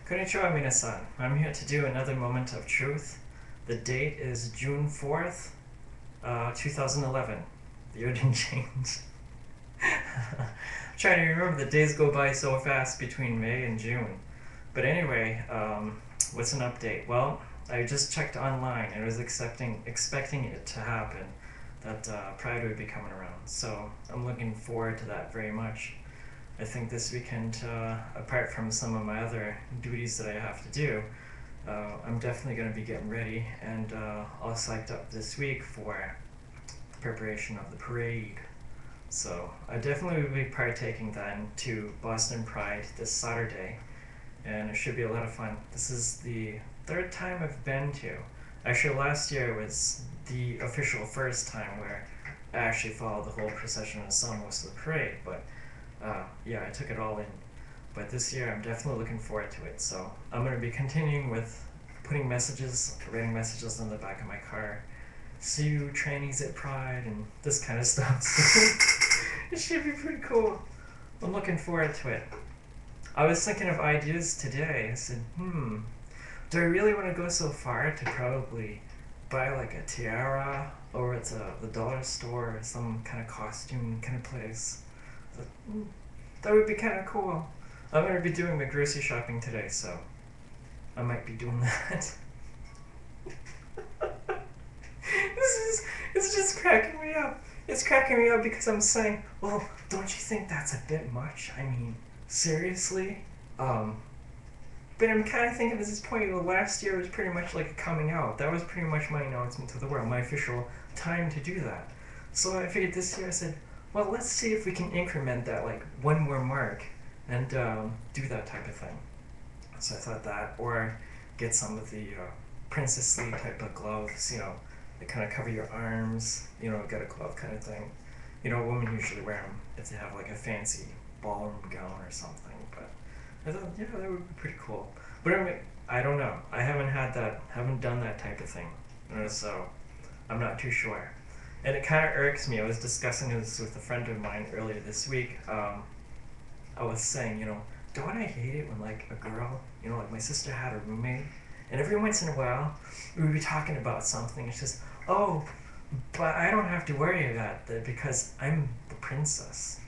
Konnichiwa minasan. I'm here to do another moment of truth. The date is June 4th, 2011. The year didn't change. I'm trying to remember, the days go by so fast between May and June. But anyway, what's an update? Well, I just checked online and I was expecting it to happen, that Pride would be coming around. So I'm looking forward to that very much. I think this weekend, apart from some of my other duties that I have to do, I'm definitely going to be getting ready and all psyched up this week for preparation of the parade. So I definitely will be partaking then to Boston Pride this Saturday, and it should be a lot of fun. This is the third time I've been to. Actually, last year was the official first time where I actually followed the whole procession and saw most of the parade, but yeah, I took it all in. But this year I'm definitely looking forward to it. So I'm going to be continuing with writing messages on the back of my car. See you trainees at Pride and this kind of stuff. So it should be pretty cool. I'm looking forward to it. I was thinking of ideas today. I said, do I really want to go so far to probably buy like a tiara over at the dollar store or some kind of costume kind of place? That would be kind of cool. I'm going to be doing my grocery shopping today, so I might be doing that. It's just cracking me up. It's cracking me up because I'm saying, well, don't you think that's a bit much? I mean, seriously? But I'm kind of thinking at this point, last year was pretty much like a coming out. That was pretty much my announcement to the world, my official time to do that. So I figured this year, I said, well, let's see if we can increment that like one more mark and do that type of thing. So I thought that, or get some of the Princess Lee type of gloves, that kind of cover your arms, get a glove kind of thing. Women usually wear them if they have like a fancy ballroom gown or something, but I thought, yeah, that would be pretty cool. But I don't know. I haven't done that type of thing, so I'm not too sure. And it kind of irks me. I was discussing this with a friend of mine earlier this week. I was saying, don't I hate it when like a girl, like my sister had a roommate, and every once in a while we would be talking about something. It's just, oh, but I don't have to worry about that because I'm the princess.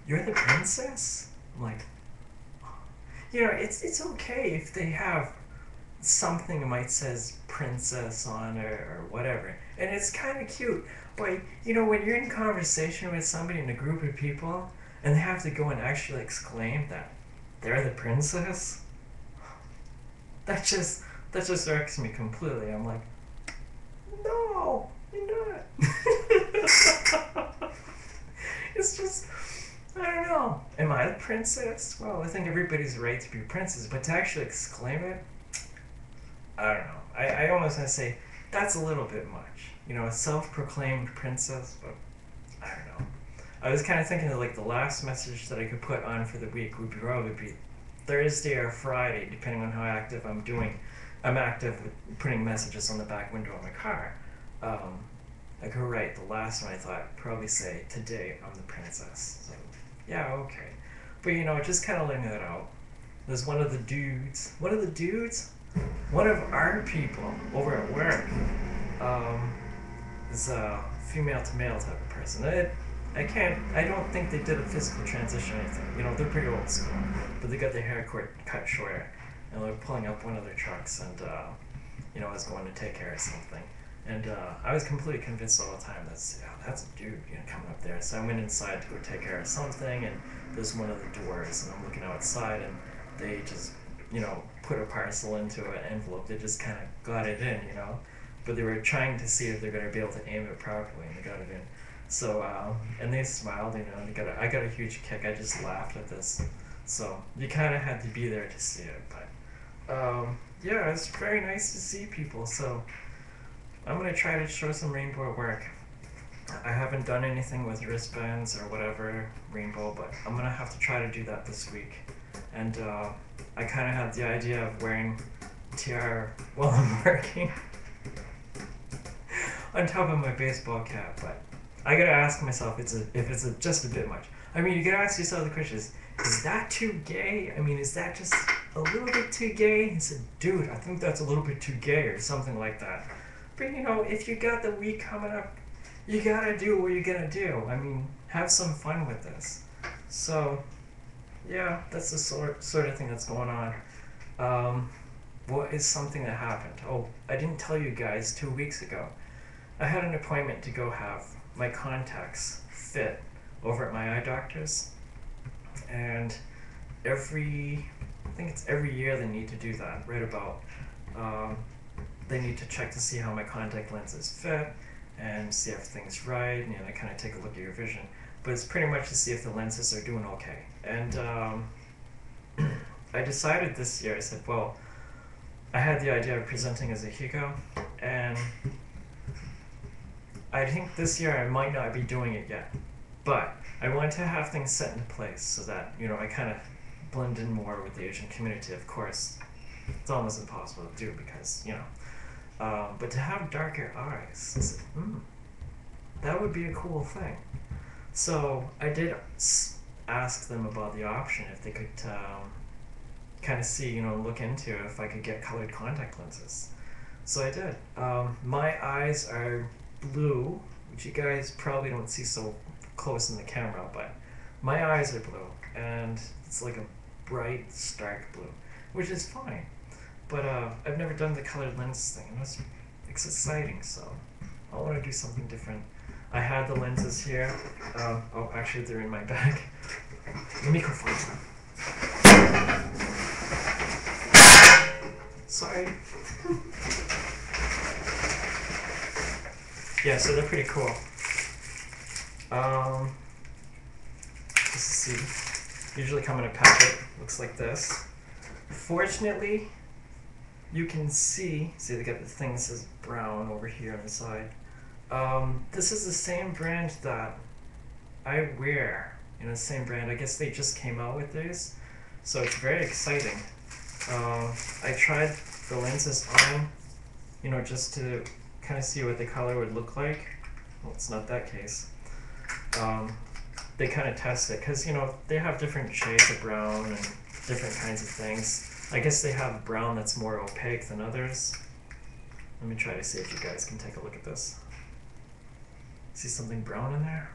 You're the princess? I'm like, it's okay if they have something that might says princess on it or whatever, and it's kind of cute. But when you're in conversation with somebody in a group of people and they have to go and actually exclaim that they're the princess, that just irks me completely. I'm like, no, you're not. It's just, I don't know. Am I the princess? Well, I think everybody's right to be a princess, but to actually exclaim it, I don't know. I almost want to say that's a little bit much. A self-proclaimed princess, but I don't know. I was kind of thinking that like the last message that I could put on for the week would probably be Thursday or Friday, depending on how active I'm doing. I'm active with putting messages on the back window of my car. I could write the last one I thought, probably say, today I'm the princess. So, yeah, okay. But just kind of letting that out. There's one of our people over at work is a female to male type of person. I don't think they did a physical transition or anything. They're pretty old school, but they got their hair cut shorter, and they're pulling up one of their trucks, and I was going to take care of something. And I was completely convinced all the time that's a dude coming up there. So I went inside to go take care of something, and there's one of the doors, and I'm looking outside, and they just put a parcel into an envelope. They just kind of got it in, but they were trying to see if they're going to be able to aim it properly, and they got it in. So and they smiled, I got a huge kick. I just laughed at this. So you kind of had to be there to see it, but yeah, it's very nice to see people. So I'm going to try to show some rainbow at work. I haven't done anything with wristbands or whatever rainbow, but I'm going to have to try to do that this week. And I kind of had the idea of wearing a tiara while I'm working on top of my baseball cap, but I gotta ask myself if it's just a bit much. I mean, you gotta ask yourself the question: is that too gay? I mean, is that just a little bit too gay. He said, dude, I think that's a little bit too gay or something like that. But you know, if you got the week coming up, you gotta do what you're gonna do. I mean, have some fun with this. So, yeah, that's the sort of thing that's going on. What is something that happened? Oh, I didn't tell you guys 2 weeks ago. I had an appointment to go have my contacts fit over at my eye doctor's, and I think it's every year they need to do that, right about. They need to check to see how my contact lenses fit and see if everything's right, and they kind of take a look at your vision. But it's pretty much to see if the lenses are doing okay. And I decided this year, I said, well, I had the idea of presenting as a Higo, and I think this year I might not be doing it yet. But I want to have things set into place so that, I kind of blend in more with the Asian community. Of course, it's almost impossible to do because, but to have darker eyes, I said, that would be a cool thing. So I did ask them about the option if they could kind of see, look into if I could get colored contact lenses. So I did. My eyes are blue, which you guys probably don't see so close in the camera, but my eyes are blue, and it's like a bright, stark blue, which is fine. But I've never done the colored lens thing, and it's exciting, so I want to do something different. I had the lenses here. Oh, actually, they're in my bag. The microphone. Sorry. Yeah, so they're pretty cool. Just to see. Usually come in a packet. Looks like this. Fortunately, you can see they got the thing that says brown over here on the side. This is the same brand that I wear. The same brand. I guess they just came out with these. So it's very exciting. I tried the lenses on, just to kind of see what the color would look like. Well, it's not that case. They kind of test it because, they have different shades of brown and different kinds of things. I guess they have brown that's more opaque than others. Let me try to see if you guys can take a look at this. See something brown in there?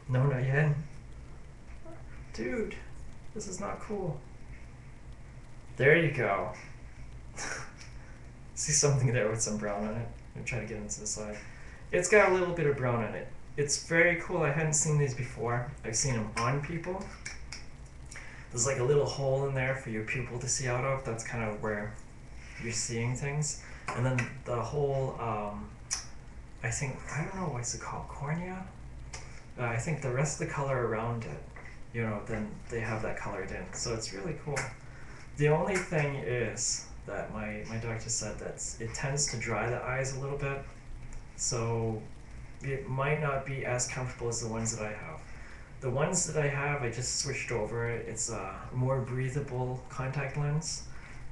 No, not yet. Dude, this is not cool. There you go. See something there with some brown on it? I'm trying to get into the side. It's got a little bit of brown on it. It's very cool. I hadn't seen these before. I've seen them on people. There's like a little hole in there for your pupil to see out of. That's kind of where you're seeing things. And then the whole, I don't know, what's it called, cornea? I think the rest of the color around it, then they have that colored in. So it's really cool. The only thing is that my doctor said that it tends to dry the eyes a little bit. So it might not be as comfortable as the ones that I have. The ones that I have, I just switched over. It's a more breathable contact lens,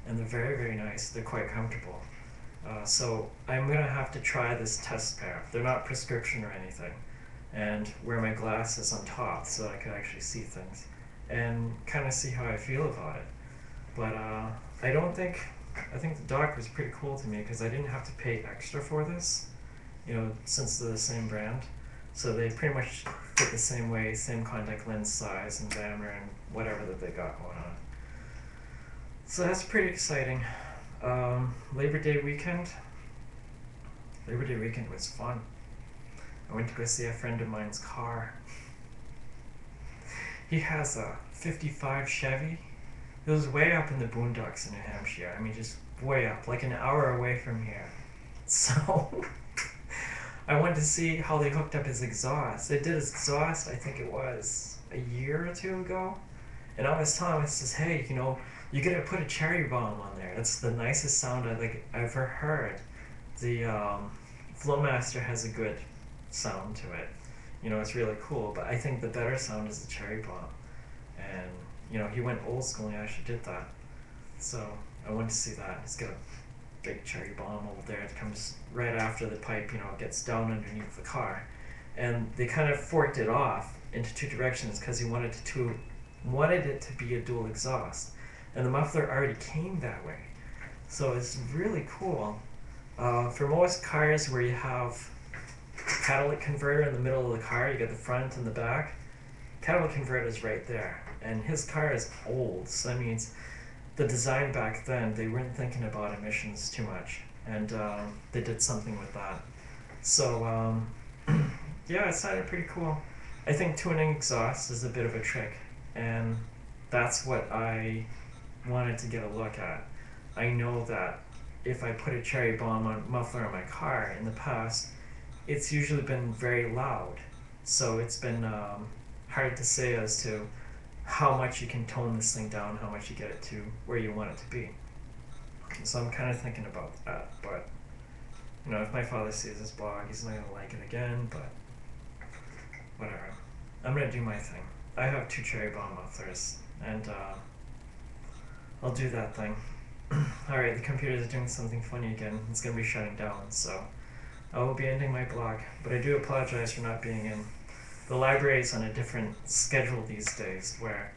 and they're very, very nice. They're quite comfortable. So I'm going to have to try this test pair. They're not prescription or anything. And wear my glasses on top so I could actually see things and kind of see how I feel about it. But I think the doc was pretty cool to me because I didn't have to pay extra for this, since they're the same brand. So they pretty much fit the same way, same contact lens size and diameter and whatever that they got going on. So that's pretty exciting. Labor Day weekend was fun. I went to go see a friend of mine's car. He has a 55 Chevy. It was way up in the boondocks in New Hampshire. I mean, just way up, like an hour away from here. So I wanted to see how they hooked up his exhaust. They did his exhaust, I think it was a year or two ago. And I was telling him, I says, hey, you gotta put a cherry bomb on there. It's the nicest sound I've ever heard. The Flowmaster has a good sound to it. It's really cool, but I think the better sound is the cherry bomb. And he went old school and he actually did that. So I went to see that. He's got a big cherry bomb over there. It comes right after the pipe, it gets down underneath the car. And they kind of forked it off into two directions because he wanted it to be a dual exhaust. and the muffler already came that way. So it's really cool. For most cars where you have catalytic converter in the middle of the car, you get the front and the back. Catalytic converter is right there, and his car is old, so that means the design back then, they weren't thinking about emissions too much, and they did something with that. So yeah, it sounded pretty cool. I think tuning exhaust is a bit of a trick, and that's what I wanted to get a look at. I know that if I put a cherry bomb on muffler on my car in the past, it's usually been very loud. So it's been hard to say as to how much you can tone this thing down, how much you get it to where you want it to be. So I'm kind of thinking about that, but you know, if my father sees this blog, he's not gonna like it again, but whatever. I'm gonna do my thing. I have 2 cherry bomb mufflers, and I'll do that thing. Alright, the computer's doing something funny again. It's gonna be shutting down, so I will be ending my blog, but I do apologize for not being in. The library is on a different schedule these days, where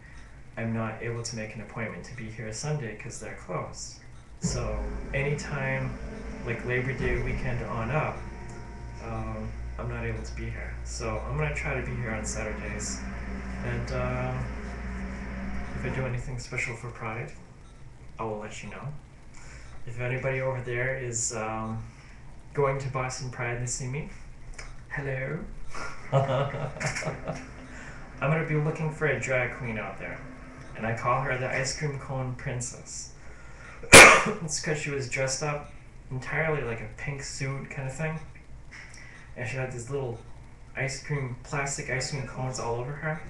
I'm not able to make an appointment to be here Sunday because they're closed. So anytime, like Labor Day weekend on up, I'm not able to be here. So I'm going to try to be here on Saturdays. And if I do anything special for Pride, I will let you know. If anybody over there is going to Boston Pride to see me, hello. I'm going to be looking for a drag queen out there. And I call her the ice cream cone princess. It's because she was dressed up entirely like a pink suit kind of thing. And she had these little plastic ice cream cones all over her.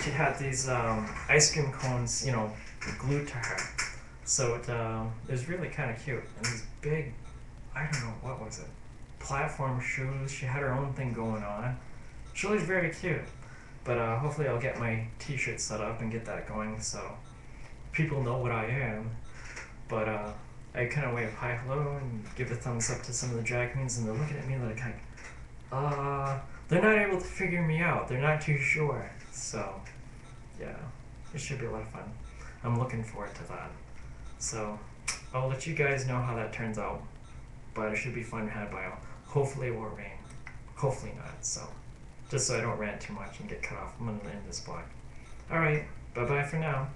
She had these ice cream cones, you know, glued to her. So it was really kind of cute. And these big, I don't know, what was it? Platform shoes. She had her own thing going on. She was very cute. But hopefully I'll get my t-shirt set up and get that going so people know what I am. But I kind of wave hi hello and give a thumbs up to some of the drag queens, and they're looking at me like, they're not able to figure me out. They're not too sure. So yeah, it should be a lot of fun. I'm looking forward to that. So I'll let you guys know how that turns out. But it should be fun to have by. Hopefully it won't rain. Hopefully not. So just so I don't rant too much and get cut off, I'm going to end this blog. Alright, bye-bye for now.